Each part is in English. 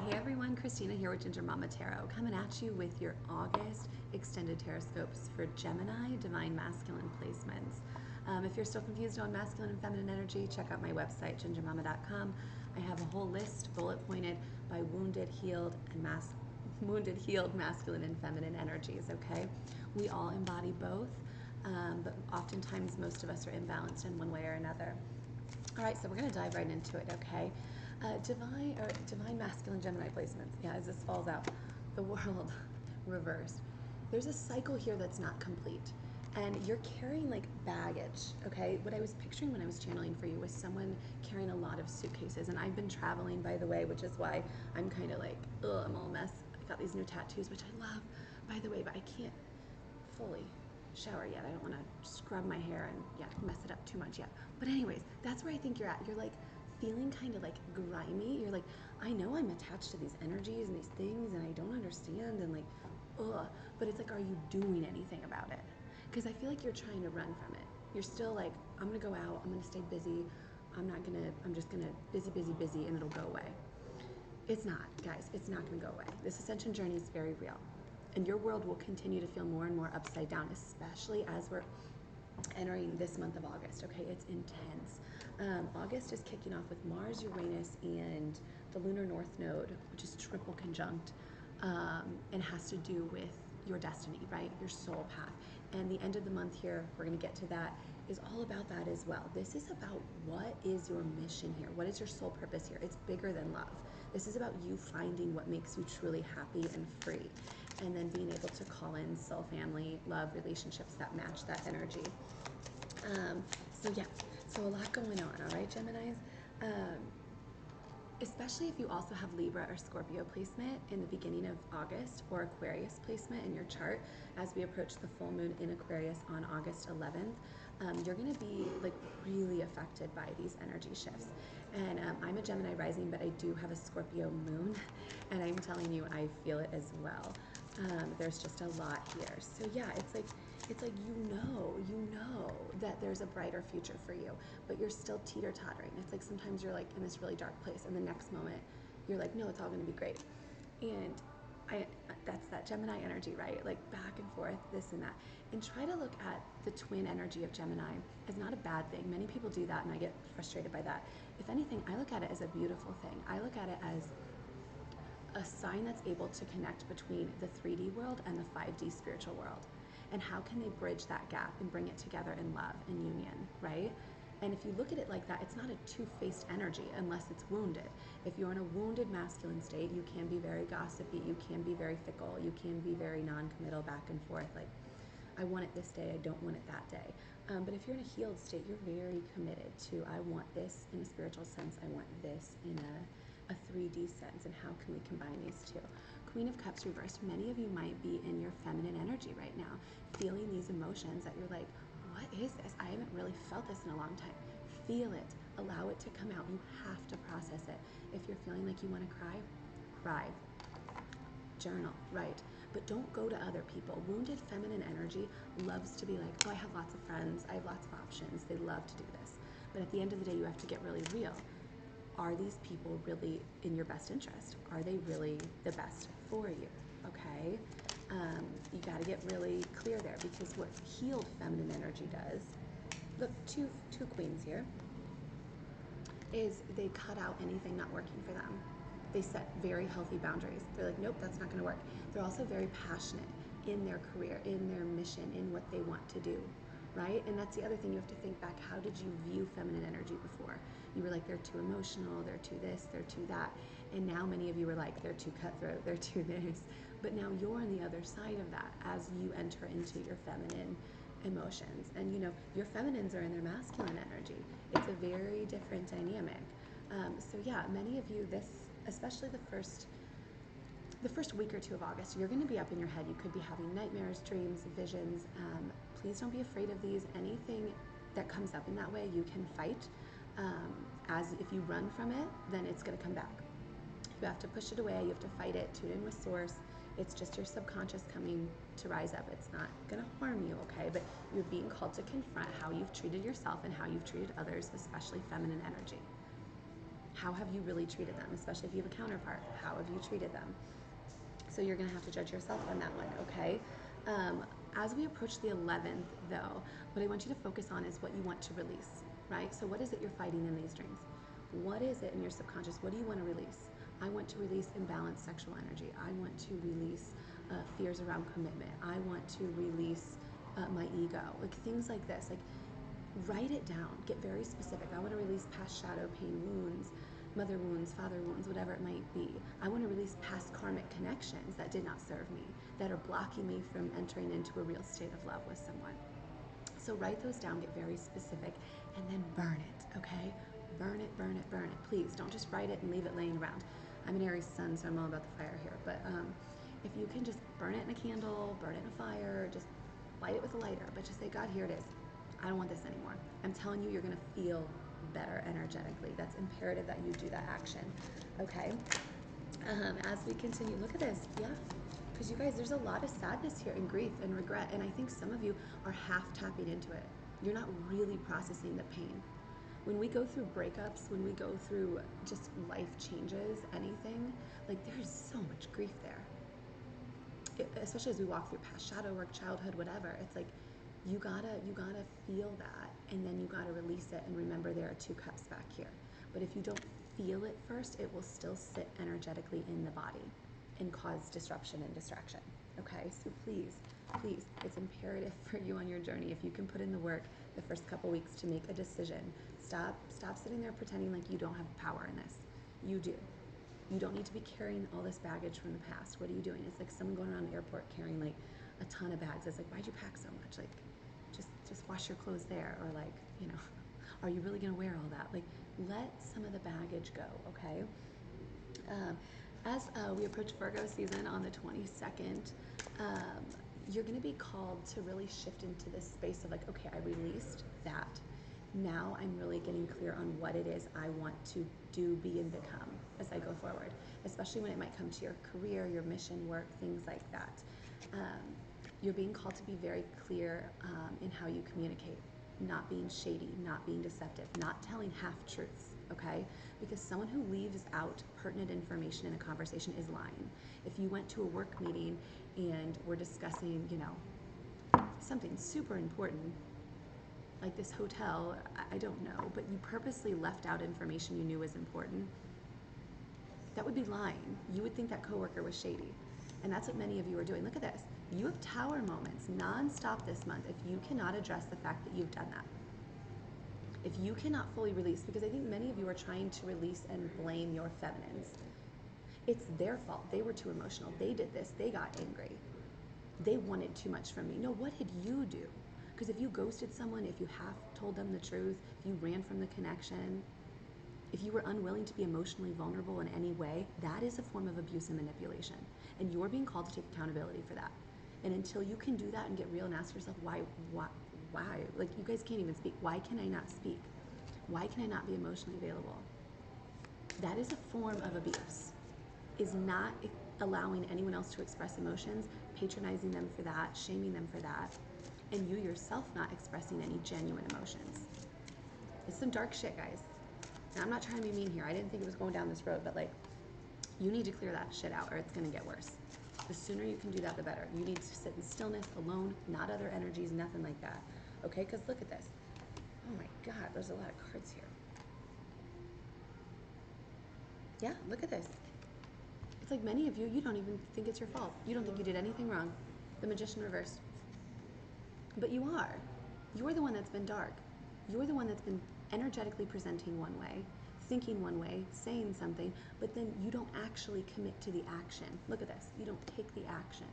Hey everyone, Christina here with Ginger Mama Tarot, coming at you with your August extended Tarotscopes for Gemini Divine Masculine placements. If you're still confused on masculine and feminine energy, check out my website, gingermama.com. I have a whole list, bullet pointed, by wounded, healed, masculine and feminine energies, okay? We all embody both, but oftentimes most of us are imbalanced in one way or another. All right, so we're going to dive right into it, okay? Divine masculine Gemini placements. Yeah, as this falls out, the world reversed. There's a cycle here that's not complete, and you're carrying like baggage, okay? What I was picturing when I was channeling for you was someone carrying a lot of suitcases, and I've been traveling, by the way, which is why I'm kind of like, ugh, I'm all a mess. I got these new tattoos, which I love, by the way, but I can't fully shower yet. I don't want to scrub my hair and mess it up too much yet. But anyways, that's where I think you're at. You're like feeling kind of like grimy. You're like, I know I'm attached to these energies and these things and I don't understand and like, ugh. But it's like, are you doing anything about it? Because I feel like you're trying to run from it. You're still like, I'm gonna go out, I'm gonna stay busy. I'm just gonna busy, and it'll go away. It's not, guys, it's not gonna go away. This ascension journey is very real. And your world will continue to feel more and more upside down, especially as we're entering this month of August, okay? It's intense. August is kicking off with Mars, Uranus, and the lunar north node, which is triple conjunct, and has to do with your destiny, right? Your soul path. And the end of the month here, we're gonna get to that, is all about that as well. This is about what is your mission here? What is your soul purpose here? It's bigger than love. This is about you finding what makes you truly happy and free, and then being able to call in soul, family, love, relationships that match that energy. So a lot going on, all right, Geminis? Especially if you also have Libra or Scorpio placement in the beginning of August, or Aquarius placement in your chart as we approach the full moon in Aquarius on August 11th, you're going to be like really affected by these energy shifts. And I'm a Gemini rising, but I do have a Scorpio moon, and I'm telling you, I feel it as well. There's just a lot here. So yeah, it's like you know that there's a brighter future for you, but you're still teeter-tottering. It's like sometimes you're like in this really dark place, and the next moment you're like, no, it's all going to be great. And that's that Gemini energy, right? Like back and forth, this and that. And try to look at the twin energy of Gemini as not a bad thing. Many people do that, and I get frustrated by that. If anything, I look at it as a beautiful thing. I look at it as a sign that's able to connect between the 3D world and the 5D spiritual world. And how can they bridge that gap and bring it together in love and union, right? And if you look at it like that, it's not a two-faced energy unless it's wounded. If you're in a wounded masculine state, you can be very gossipy, you can be very fickle, you can be very non-committal, back and forth, like, I want it this day, I don't want it that day. But if you're in a healed state, you're very committed to, I want this in a spiritual sense, I want this in a 3D sense, and how can we combine these two? Queen of Cups reversed. Many of you might be in your feminine energy right now, feeling these emotions that you're like, what is this? I haven't really felt this in a long time. Feel it. Allow it to come out. You have to process it. If you're feeling like you want to cry, cry. Journal, write. But don't go to other people. Wounded feminine energy loves to be like, oh, I have lots of friends. I have lots of options. They love to do this. But at the end of the day, you have to get really real. Are these people really in your best interest? Are they really the best for you? Okay? You got to get really clear there, because what healed feminine energy does, look, two queens here, is they cut out anything not working for them. They set very healthy boundaries. They're like, nope, that's not going to work. They're also very passionate in their career, in their mission, in what they want to do, right? And that's the other thing. You have to think back, how did you view feminine energy before? You were like, they're too emotional, they're too this, they're too that. And now many of you are like, they're too cutthroat, they're too this. But now you're on the other side of that as you enter into your feminine emotions. And you know, your feminines are in their masculine energy. It's a very different dynamic. So yeah, many of you, especially the first week or two of August, you're going to be up in your head. You could be having nightmares, dreams, visions. Please don't be afraid of these. Anything that comes up in that way, you can fight. As if you run from it, then it's going to come back. You have to push it away. You have to fight it. Tune in with source. It's just your subconscious coming to rise up. It's not going to harm you, okay? But you're being called to confront how you've treated yourself and how you've treated others, especially feminine energy. How have you really treated them? Especially if you have a counterpart, how have you treated them? So you're going to have to judge yourself on that one, okay? As we approach the 11th, though, what I want you to focus on is what you want to release, right? So what is it you're fighting in these dreams? What is it in your subconscious? What do you want to release? I want to release imbalanced sexual energy. I want to release fears around commitment. I want to release my ego, like things like this. Like, write it down. Get very specific. I want to release past shadow pain wounds, mother wounds, father wounds, whatever it might be. I want to release past karmic connections that did not serve me, that are blocking me from entering into a real state of love with someone. So write those down, get very specific, and then burn it, okay? Burn it, burn it, burn it. Please don't just write it and leave it laying around. I'm an Aries sun, so I'm all about the fire here. But if you can just burn it in a candle, burn it in a fire, just light it with a lighter, but just say, God, here it is. I don't want this anymore. I'm telling you, you're going to feel better energetically. That's imperative that you do that action, okay? As we continue, look at this, yeah. Because you guys, there's a lot of sadness here and grief and regret, and I think some of you are half tapping into it. You're not really processing the pain. When we go through breakups, when we go through just life changes, anything, like there's so much grief there. Especially as we walk through past shadow work, childhood, whatever, it's like you gotta feel that, and then you gotta release it and remember there are 2 cups back here. But if you don't feel it first, it will still sit energetically in the body and cause disruption and distraction. Okay, so please, it's imperative for you on your journey, if you can put in the work the first couple weeks to make a decision. Stop sitting there pretending like you don't have power in this. You do. You don't need to be carrying all this baggage from the past. What are you doing? It's like someone going around the airport carrying like a ton of bags. It's like, why'd you pack so much? Like, just wash your clothes there, or like, are you really gonna wear all that? Like, let some of the baggage go, okay? As we approach Virgo season on the 22nd, you're gonna be called to really shift into this space of like, okay, I released that. Now I'm really getting clear on what it is I want to do, be, and become as I go forward, especially when it might come to your career, your mission work, things like that. You're being called to be very clear in how you communicate, not being shady, not being deceptive, not telling half-truths, okay? Because someone who leaves out pertinent information in a conversation is lying. If you went to a work meeting and we're discussing, something super important, like this hotel, I don't know, but you purposely left out information you knew was important, that would be lying. You would think that coworker was shady. And that's what many of you are doing. Look at this. You have tower moments nonstop this month if you cannot address the fact that you've done that. If you cannot fully release, because I think many of you are trying to release and blame your feminines. It's their fault. They were too emotional. They did this. They got angry. They wanted too much from me. No, what did you do? Because if you ghosted someone, if you half told them the truth, if you ran from the connection, if you were unwilling to be emotionally vulnerable in any way, that is a form of abuse and manipulation. And you're being called to take accountability for that. And until you can do that and get real and ask yourself, why? Like, you guys can't even speak. Why can I not speak? Why can I not be emotionally available? That is a form of abuse, is not allowing anyone else to express emotions, patronizing them for that, shaming them for that, and you yourself not expressing any genuine emotions. It's some dark shit, guys. And I'm not trying to be mean here. I didn't think it was going down this road, but like, you need to clear that shit out or it's gonna get worse. The sooner you can do that, the better. You need to sit in stillness, alone, not other energies, nothing like that. Okay, because look at this. Oh my God, there's a lot of cards here. Yeah, look at this. It's like many of you, you don't even think it's your fault. You don't think you did anything wrong. The Magician reversed. But you are. You're the one that's been dark. You're the one that's been energetically presenting one way, thinking one way, saying something, but then you don't actually commit to the action. Look at this. You don't take the action.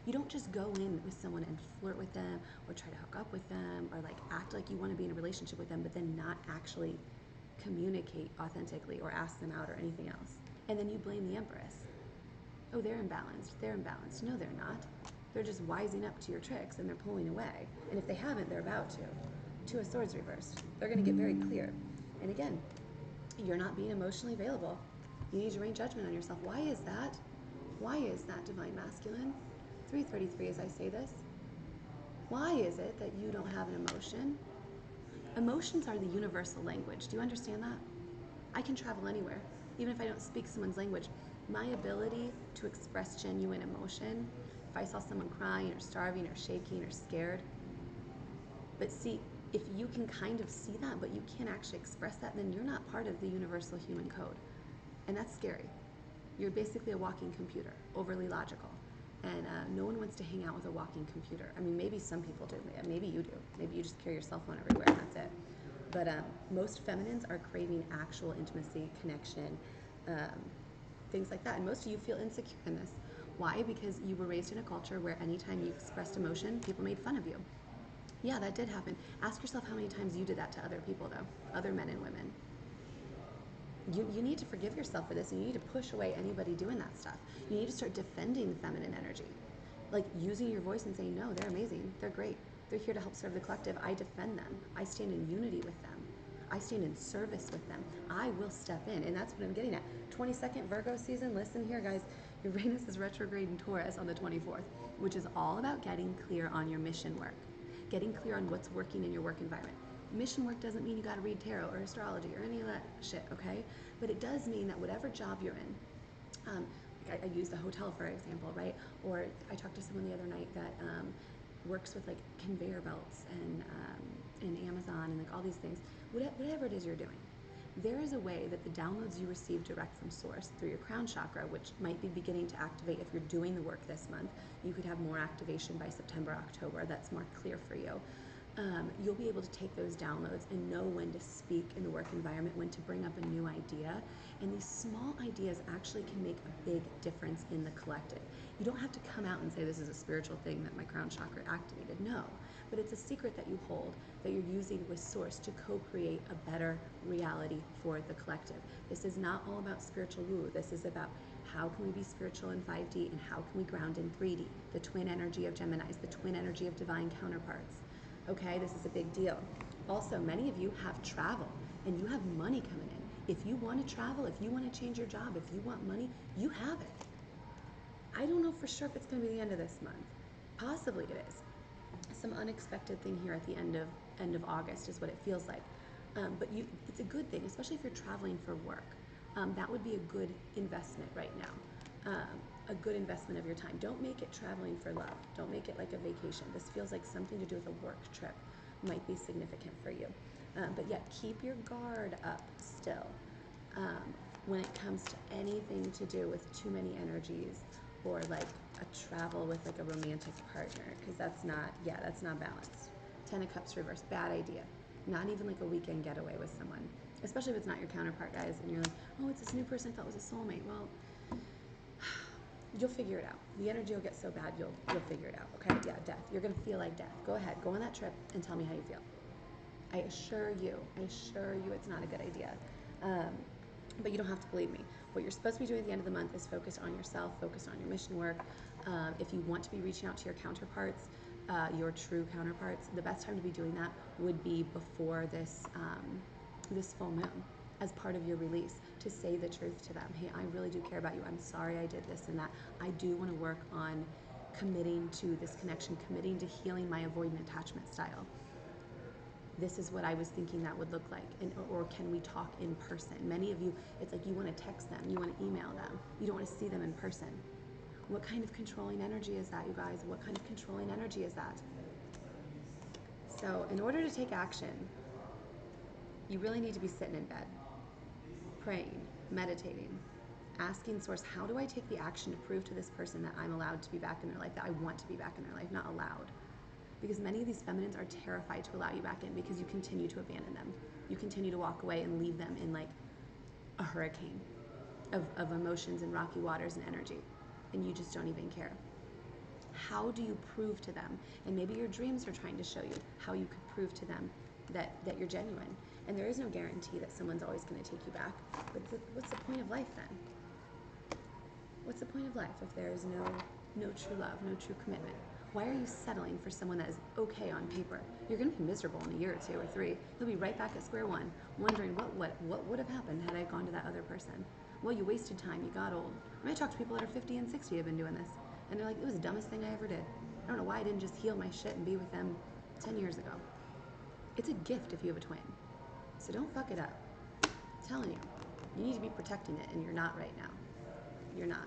You don't just go in with someone and flirt with them or try to hook up with them or like act like you want to be in a relationship with them, but then not actually communicate authentically or ask them out or anything else. And then you blame the Empress. Oh, they're imbalanced. They're imbalanced. No, they're not. They're just wising up to your tricks and they're pulling away. And if they haven't, they're about to. Two of Swords reversed. They're going to get very clear. And again, you're not being emotionally available. You need to rain judgment on yourself. Why is that? Why is that, Divine Masculine? 333 as I say this. Why is it that you don't have an emotion? Emotions are the universal language. Do you understand that? I can travel anywhere, even if I don't speak someone's language. My ability to express genuine emotion, if I saw someone crying or starving or shaking or scared, but see, if you can kind of see that, but you can't actually express that, then you're not part of the universal human code. And that's scary. You're basically a walking computer, overly logical. And no one wants to hang out with a walking computer. I mean, maybe some people do. Maybe you do. Maybe you just carry your cell phone everywhere and that's it. But most feminines are craving actual intimacy, connection, things like that. And most of you feel insecure in this. Why? Because you were raised in a culture where anytime you expressed emotion, people made fun of you. Yeah, that did happen. Ask yourself how many times you did that to other people, though, other men and women. You need to forgive yourself for this, and you need to push away anybody doing that stuff. You need to start defending feminine energy, like using your voice and saying, no, they're amazing, they're great, they're here to help serve the collective. I defend them. I stand in unity with them. I stand in service with them. I will step in, and that's what I'm getting at. 22nd Virgo season, listen here, guys. Uranus is retrograde in Taurus on the 24th, which is all about getting clear on your mission work, getting clear on what's working in your work environment. Mission work doesn't mean you got to read tarot or astrology or any of that shit, okay? But it does mean that whatever job you're in, I used the hotel for example, right? Or I talked to someone the other night that works with like conveyor belts and Amazon and like all these things. Whatever it is you're doing, there is a way that the downloads you receive direct from source through your crown chakra, which might be beginning to activate if you're doing the work this month. You could have more activation by September, October. That's more clear for you. You'll be able to take those downloads and know when to speak in the work environment, when to bring up a new idea. And these small ideas actually can make a big difference in the collective. You don't have to come out and say this is a spiritual thing that my crown chakra activated. No, but it's a secret that you hold, that you're using with source to co-create a better reality for the collective. This is not all about spiritual woo. This is about how can we be spiritual in 5D and how can we ground in 3D, the twin energy of Geminis, the twin energy of divine counterparts. Okay, this is a big deal. Also, many of you have travel and you have money coming in. If you want to travel, if you want to change your job, if you want money, you have it. I don't know for sure if it's going to be the end of this month. Possibly it is. Some unexpected thing here at the end of August is what it feels like. But it's a good thing, especially if you're traveling for work. That would be a good investment right now. A good investment of your time. Don't make it traveling for love. Don't make it like a vacation. This feels like something to do with a work trip might be significant for you. But yet keep your guard up still when it comes to anything to do with too many energies or like a travel with like a romantic partner, because that's not balanced. 10 of Cups reverse, bad idea. Not even like a weekend getaway with someone, especially if it's not your counterpart, guys, and you're like, oh, it's this new person I thought was a soulmate. Well, you'll figure it out. The energy will get so bad, you'll figure it out. Okay, yeah, death. You're gonna feel like death. Go ahead, go on that trip and tell me how you feel. I assure you, it's not a good idea. But you don't have to believe me. What you're supposed to be doing at the end of the month is focus on yourself, focus on your mission work. If you want to be reaching out to your counterparts, your true counterparts, the best time to be doing that would be before this full moon, as part of your release, to say the truth to them. Hey, I really do care about you. I'm sorry I did this and that. I do want to work on committing to this connection, committing to healing my avoidant attachment style. This is what I was thinking that would look like, or can we talk in person? Many of you, it's like you want to text them, you want to email them, you don't want to see them in person. What kind of controlling energy is that, you guys? What kind of controlling energy is that? So in order to take action, you really need to be sitting in bed, praying, meditating, asking source, how do I take the action to prove to this person that I'm allowed to be back in their life, that I want to be back in their life, not allowed? Because many of these feminines are terrified to allow you back in because you continue to abandon them. You continue to walk away and leave them in like a hurricane of emotions and rocky waters and energy, and you just don't even care. How do you prove to them? And maybe your dreams are trying to show you how you could prove to them that you're genuine. And there is no guarantee that someone's always going to take you back. But what's the point of life then? What's the point of life if there is no true love, no true commitment? Why are you settling for someone that is okay on paper? You're going to be miserable in a year or two or three. You'll be right back at square one, wondering what would have happened had I gone to that other person. Well, you wasted time. You got old. I mean, I talk to people that are 50 and 60 who have been doing this, and they're like, it was the dumbest thing I ever did. I don't know why I didn't just heal my shit and be with them 10 years ago. It's a gift if you have a twin. So don't fuck it up. I'm telling you. You need to be protecting it, and you're not right now. You're not.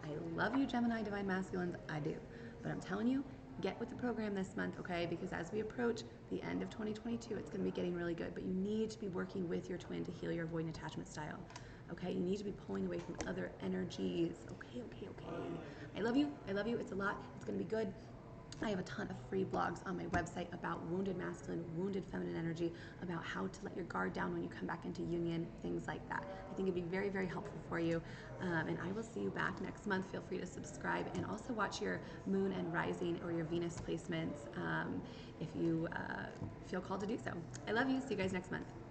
I love you, Gemini, Divine Masculines. I do. But I'm telling you, get with the program this month, okay? Because as we approach the end of 2022, it's going to be getting really good. But you need to be working with your twin to heal your avoidant attachment style, okay? You need to be pulling away from other energies. Okay, okay, okay. I love you. I love you. It's a lot. It's going to be good. I have a ton of free blogs on my website about wounded masculine, wounded feminine energy, about how to let your guard down when you come back into union, things like that. I think it'd be very, very helpful for you. And I will see you back next month. Feel free to subscribe and also watch your moon and rising or your Venus placements if you feel called to do so. I love you. See you guys next month.